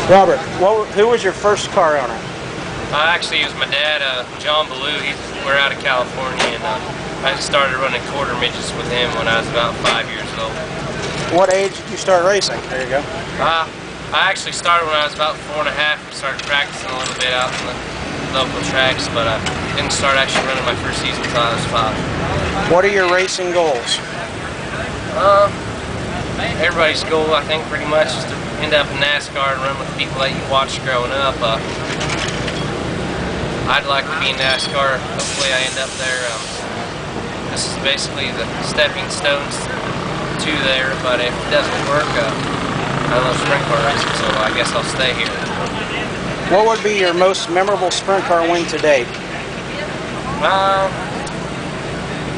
Robert, who was your first car owner? Actually, it was my dad, John BALLOU. We're out of California, and I started running quarter midgets with him when I was about 5 years old. What age did you start racing? There you go. I actually started when I was about 4 and a half. Started practicing a little bit out in the local tracks, but I didn't start actually running my first season until I was 5. What are your racing goals? Everybody's goal, I think, pretty much is to end up in NASCAR and run with the people that you watched growing up. I'd like to be in NASCAR. Hopefully I end up there. This is basically the stepping stones to there, but if it doesn't work, I love sprint car racing, so I guess I'll stay here. What would be your most memorable sprint car win to date?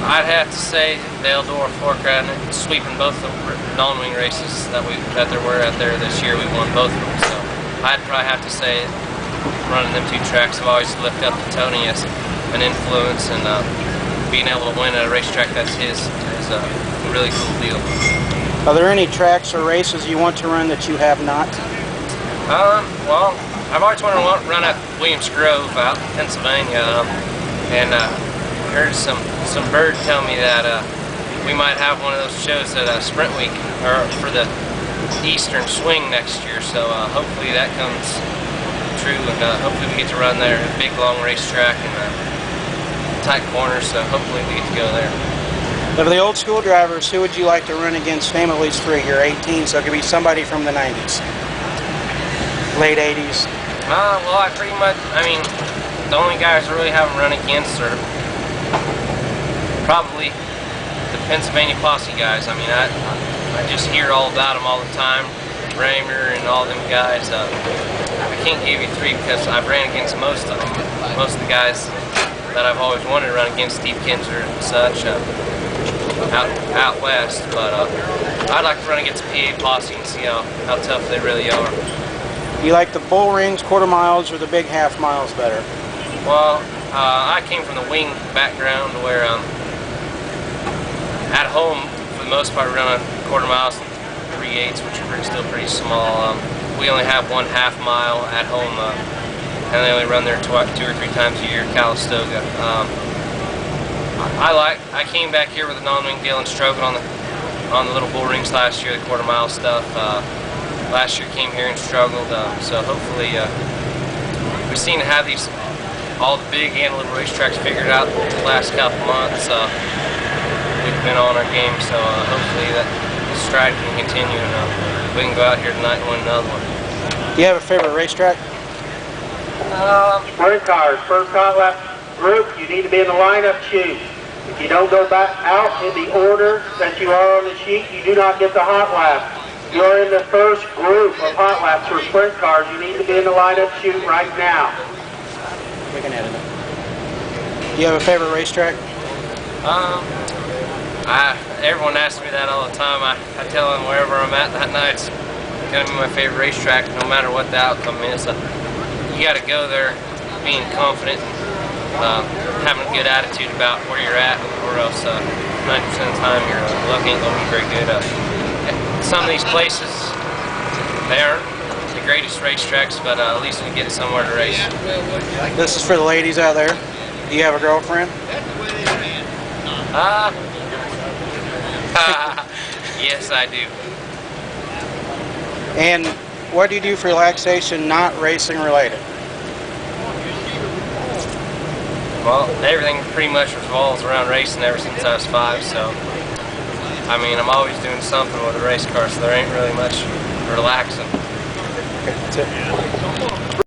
I'd have to say the Eldora fork riding it, sweeping both the non-wing races that there were out there this year. We won both of them, so I'd probably have to say running them two tracks. I've always looked up to Tony as an influence, and being able to win at a racetrack that's his is a really cool deal. Are there any tracks or races you want to run that you have not? Well, I've always wanted to run at Williams Grove out in Pennsylvania, and heard some bird tell me that we might have one of those shows at Sprint Week or for the Eastern Swing next year. So hopefully that comes true, and hopefully we get to run there. A big long racetrack and tight corners. So hopefully we get to go there. Of the old school drivers, who would you like to run against? Name at least 3. You're 18, so it could be somebody from the 90s, late 80s. Well, I mean, the only guys I really haven't run against are probably the Pennsylvania Posse guys. I mean, I just hear all about them all the time. Raymer and all them guys. I can't give you 3 because I've ran against most of them. Most of the guys that I've always wanted to run against, Steve Kinzer and such, out west. But I'd like to run against PA Posse and see how tough they really are. You like the bull rings, quarter miles, or the big half miles better? Well, I came from the wing background where at home, for the most part, we run on quarter miles and 3/8, which are still pretty small. We only have 1/2 mile at home, and they only run there 2 or 3 times a year at Calistoga. I came back here with a non-wing deal and struggled on the little bull rings last year, the quarter mile stuff. Last year came here and struggled, so hopefully we seem to have all the big and little racetracks figured out the last couple months. We've been on our game, so hopefully that stride can continue, and we can go out here tonight and win another one. Do you have a favorite racetrack? Sprint cars, first hot lap group, you need to be in the lineup chute. If you don't go back out in the order that you are on the sheet, you do not get the hot lap. You're in the first group of hot laps for sprint cars. You need to be in the lineup chute right now. We can edit it. Do you have a favorite racetrack? Everyone asks me that all the time. I tell them wherever I'm at that night, it's going to be my favorite racetrack, no matter what the outcome is. You got to go there being confident, having a good attitude about where you're at, or else 90% of the time your luck ain't going to be very good. Some of these places, they aren't the greatest racetracks, but at least we get somewhere to race. This is for the ladies out there. Do you have a girlfriend? Yes, I do. And what do you do for relaxation, not racing related? Well, everything pretty much revolves around racing ever since I was 5, so I mean, I'm always doing something with a race car, so there ain't really much relaxing. Okay, that's it.